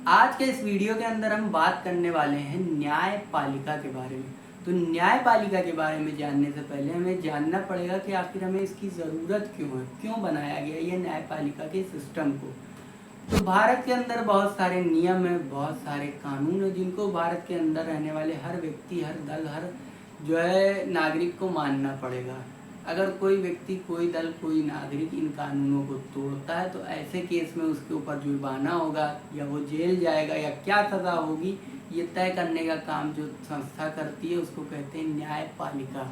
आज के इस वीडियो के अंदर हम बात करने वाले हैं न्यायपालिका के बारे में। तो न्यायपालिका के बारे में जानने से पहले हमें जानना पड़ेगा कि आखिर हमें इसकी ज़रूरत क्यों है, क्यों बनाया गया ये न्यायपालिका के सिस्टम को। तो भारत के अंदर बहुत सारे नियम हैं, बहुत सारे कानून हैं जिनको भारत के अंदर रहने वाले हर व्यक्ति, हर दल, हर जो है नागरिक को मानना पड़ेगा। अगर कोई व्यक्ति, कोई दल, कोई नागरिक इन कानूनों को तोड़ता है तो ऐसे केस में उसके ऊपर जुर्माना होगा या वो जेल जाएगा या क्या सज़ा होगी, ये तय करने का काम जो संस्था करती है उसको कहते हैं न्यायपालिका।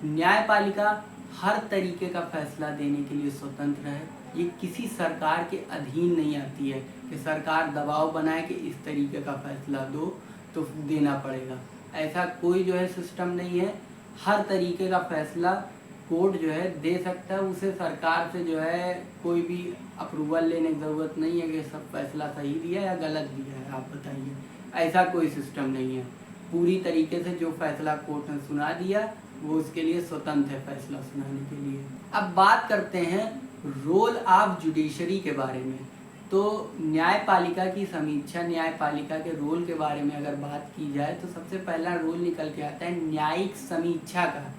न्यायपालिका हर तरीके का फैसला देने के लिए स्वतंत्र है। ये किसी सरकार के अधीन नहीं आती है कि सरकार दबाव बनाए कि इस तरीके का फैसला दो तो देना पड़ेगा। ऐसा कोई जो है सिस्टम नहीं है। हर तरीके का फैसला कोर्ट जो है दे सकता है। उसे सरकार से जो है कोई भी अप्रूवल लेने की ज़रूरत नहीं है कि सब फैसला सही दिया या गलत दिया है, आप बताइए। ऐसा कोई सिस्टम नहीं है। पूरी तरीके से जो फैसला कोर्ट ने सुना दिया वो उसके लिए स्वतंत्र है फैसला सुनाने के लिए। अब बात करते हैं रोल ऑफ जुडिशरी के बारे में। तो न्यायपालिका की समीक्षा, न्यायपालिका के रोल के बारे में अगर बात की जाए तो सबसे पहला रोल निकल के आता है न्यायिक समीक्षा का।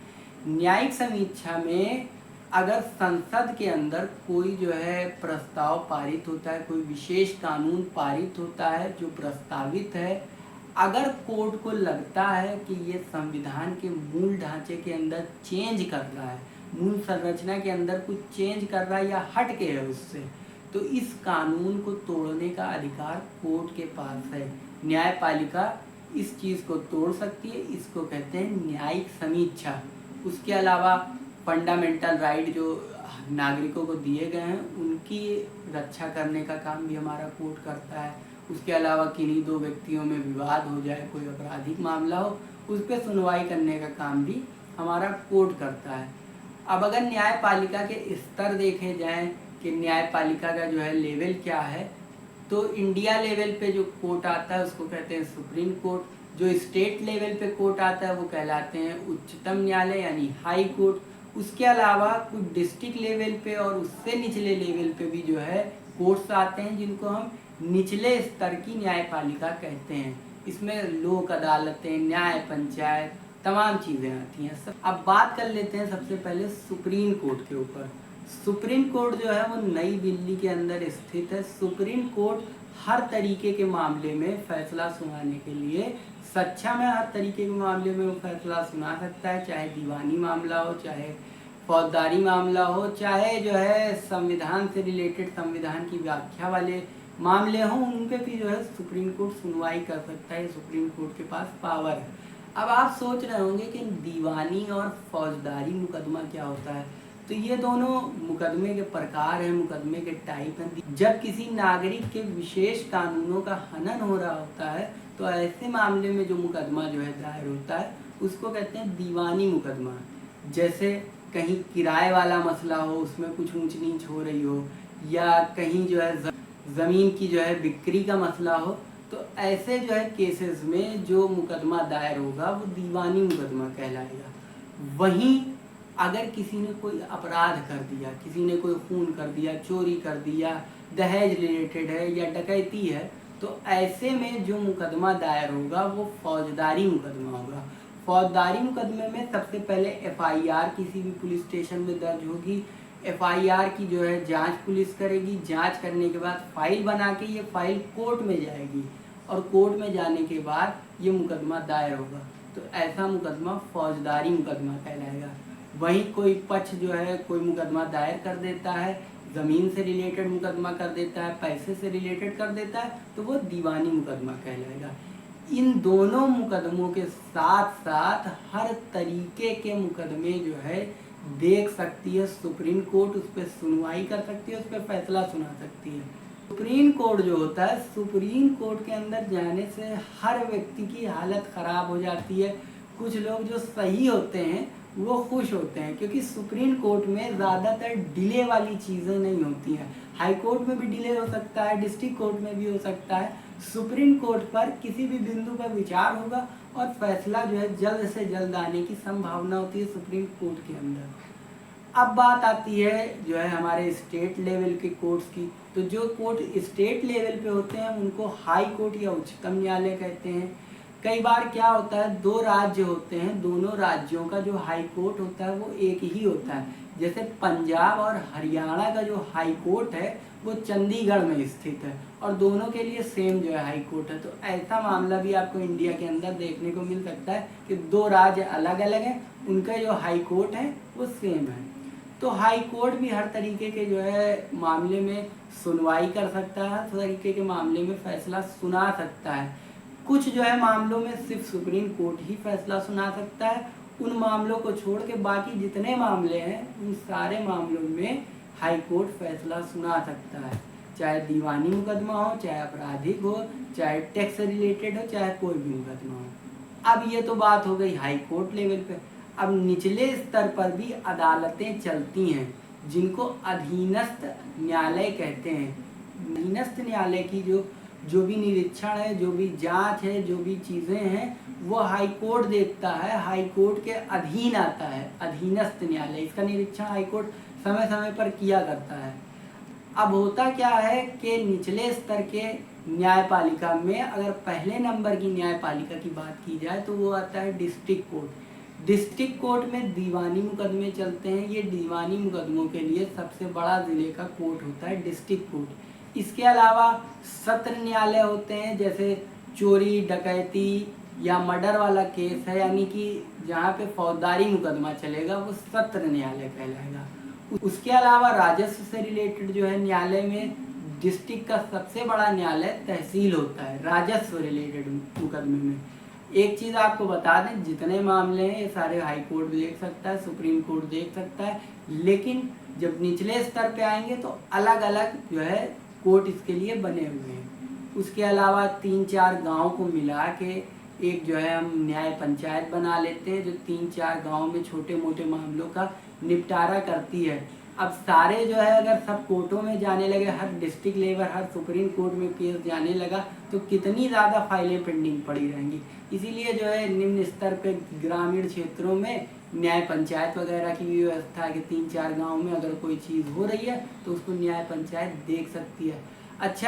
न्यायिक समीक्षा में अगर संसद के अंदर कोई जो है प्रस्ताव पारित होता है, कोई विशेष कानून पारित होता है जो प्रस्तावित है, अगर कोर्ट को लगता है कि ये संविधान के मूल ढांचे के अंदर चेंज कर रहा है, मूल संरचना के अंदर कुछ चेंज कर रहा है या हट के है उससे, तो इस कानून को तोड़ने का अधिकार कोर्ट के पास है। न्यायपालिका इस चीज़ को तोड़ सकती है, इसको कहते हैं न्यायिक समीक्षा। उसके अलावा फंडामेंटल राइट जो नागरिकों को दिए गए हैं उनकी रक्षा करने का काम भी हमारा कोर्ट करता है। उसके अलावा किन्हीं दो व्यक्तियों में विवाद हो जाए, कोई आपराधिक मामला हो, उस पर सुनवाई करने का काम भी हमारा कोर्ट करता है। अब अगर न्यायपालिका के स्तर देखे जाएं कि न्यायपालिका का जो है लेवल क्या है, तो इंडिया लेवल पे जो कोर्ट आता है उसको कहते हैं सुप्रीम कोर्ट। जो स्टेट लेवल पे कोर्ट आता है वो कहलाते हैं उच्चतम न्यायालय यानी हाई कोर्ट। उसके अलावा कुछ डिस्ट्रिक्ट लेवल पे और उससे निचले लेवल पे भी जो है कोर्ट्स आते हैं जिनको हम निचले स्तर की न्यायपालिका कहते हैं। इसमें लोक अदालतें, न्याय पंचायत, तमाम चीज़ें आती हैं। अब बात कर लेते हैं सबसे पहले सुप्रीम कोर्ट के ऊपर। सुप्रीम कोर्ट जो है वो नई दिल्ली के अंदर स्थित है। सुप्रीम कोर्ट हर तरीके के मामले में फैसला सुनाने के लिए सक्षम है। हर तरीके के मामले में वो फैसला सुना सकता है, चाहे दीवानी मामला हो, चाहे फौजदारी मामला हो, चाहे जो है संविधान से रिलेटेड, संविधान की व्याख्या वाले मामले हों, उन पे भी जो है सुप्रीम कोर्ट सुनवाई कर सकता है। सुप्रीम कोर्ट के पास पावर है। अब आप सोच रहे होंगे कि दीवानी और फौजदारी मुकदमा क्या होता है। तो ये दोनों मुकदमे के प्रकार हैं, मुकदमे के टाइप हैं। जब किसी नागरिक के विशेष कानूनों का हनन हो रहा होता है तो ऐसे मामले में जो मुकदमा जो है दायर होता है उसको कहते हैं दीवानी मुकदमा। जैसे कहीं किराए वाला मसला हो, उसमें कुछ ऊंच नीच हो रही हो, या कहीं जो है ज़मीन की जो है बिक्री का मसला हो, तो ऐसे जो है केसेस में जो मुकदमा दायर होगा वो दीवानी मुकदमा कहलाएगा। वहीं अगर किसी ने कोई अपराध कर दिया, किसी ने कोई खून कर दिया, चोरी कर दिया, दहेज रिलेटेड है या डकैती है, तो ऐसे में जो मुकदमा दायर होगा वो फौजदारी मुकदमा होगा। फौजदारी मुकदमे में सबसे पहले एफआईआर किसी भी पुलिस स्टेशन में दर्ज होगी। एफआईआर की जो है जांच पुलिस करेगी। जांच करने के बाद फाइल बना के ये फाइल कोर्ट में जाएगी और कोर्ट में जाने के बाद ये मुकदमा दायर होगा। तो ऐसा मुकदमा फौजदारी मुकदमा कहलाएगा। वहीं कोई पक्ष जो है कोई मुकदमा दायर कर देता है, ज़मीन से रिलेटेड मुकदमा कर देता है, पैसे से रिलेटेड कर देता है, तो वो दीवानी मुकदमा कहलाएगा। इन दोनों मुकदमों के साथ साथ हर तरीके के मुकदमे जो है देख सकती है सुप्रीम कोर्ट, उस पर सुनवाई कर सकती है, उस पर फैसला सुना सकती है। सुप्रीम कोर्ट जो होता है, सुप्रीम कोर्ट के अंदर जाने से हर व्यक्ति की हालत ख़राब हो जाती है। कुछ लोग जो सही होते हैं वो खुश होते हैं क्योंकि सुप्रीम कोर्ट में ज़्यादातर डिले वाली चीज़ें नहीं होती हैं। हाई कोर्ट में भी डिले हो सकता है, डिस्ट्रिक्ट कोर्ट में भी हो सकता है। सुप्रीम कोर्ट पर किसी भी बिंदु पर विचार होगा और फैसला जो है जल्द से जल्द आने की संभावना होती है सुप्रीम कोर्ट के अंदर। अब बात आती है जो है हमारे स्टेट लेवल के कोर्ट्स की। तो जो कोर्ट स्टेट लेवल पे होते हैं उनको हाई कोर्ट या उच्चतम न्यायालय कहते हैं। कई बार क्या होता है, दो राज्य होते हैं, दोनों राज्यों का जो हाई कोर्ट होता है वो एक ही होता है। जैसे पंजाब और हरियाणा का जो हाई कोर्ट है वो चंडीगढ़ में स्थित है और दोनों के लिए सेम जो है हाई कोर्ट है। तो ऐसा मामला भी आपको इंडिया के अंदर देखने को मिल सकता है कि दो राज्य अलग अलग हैं, उनका जो हाई कोर्ट है वो सेम है। तो हाई कोर्ट भी हर तरीके के जो है मामले में सुनवाई कर सकता है, हर तरीके के मामले में फैसला सुना सकता है। कुछ जो है मामलों में सिर्फ सुप्रीम कोर्ट ही फैसला सुना सकता है। उन मामलों को छोड़ के बाकी जितने मामले हैं उन सारे मामलों में हाई कोर्ट फैसला सुना सकता है, चाहे दीवानी मुकदमा हो, चाहे आपराधिक हो, चाहे टैक्स रिलेटेड हो, चाहे कोई भी मुकदमा हो। अब ये तो बात हो गई हाई कोर्ट लेवल पे। अब निचले स्तर पर भी अदालतें चलती हैं जिनको अधीनस्थ न्यायालय कहते हैं। अधीनस्थ न्यायालय की जो भी निरीक्षण है, जो भी जांच है, जो भी चीज़ें हैं वो हाई कोर्ट देखता है, हाई कोर्ट के अधीन आता है अधीनस्थ न्यायालय। इसका निरीक्षण हाई कोर्ट समय समय पर किया करता है। अब होता क्या है कि निचले स्तर के न्यायपालिका में अगर पहले नंबर की न्यायपालिका की बात की जाए तो वो आता है डिस्ट्रिक्ट कोर्ट। डिस्ट्रिक्ट कोर्ट में दीवानी मुकदमे चलते हैं। ये दीवानी मुकदमों के लिए सबसे बड़ा ज़िले का कोर्ट होता है डिस्ट्रिक्ट कोर्ट। इसके अलावा सत्र न्यायालय होते हैं, जैसे चोरी डकैती या मर्डर वाला केस है, यानी कि जहाँ पे फौजदारी मुकदमा चलेगा वो सत्र न्यायालय कहलाएगा। उसके अलावा राजस्व से रिलेटेड जो है न्यायालय में डिस्ट्रिक्ट का सबसे बड़ा न्यायालय तहसील होता है राजस्व रिलेटेड मुकदमे में। एक चीज़ आपको बता दें, जितने मामले हैं ये सारे हाई कोर्ट देख सकता है, सुप्रीम कोर्ट देख सकता है, लेकिन जब निचले स्तर पे आएंगे तो अलग अलग जो है कोर्ट इसके लिए बने हुए हैं। उसके अलावा 3-4 गाँव को मिला के एक जो है हम न्याय पंचायत बना लेते हैं जो 3-4 गाँव में छोटे मोटे मामलों का निपटारा करती है। अब सारे जो है अगर सब कोर्टों में जाने लगे, हर डिस्ट्रिक्ट लेवल, हर सुप्रीम कोर्ट में केस जाने लगा तो कितनी ज़्यादा फाइलें पेंडिंग पड़ी रहेंगी। इसीलिए जो है निम्न स्तर पे ग्रामीण क्षेत्रों में न्याय पंचायत वगैरह की भी व्यवस्था है कि 3-4 गाँव में अगर कोई चीज़ हो रही है तो उसको न्याय पंचायत देख सकती है। अच्छा,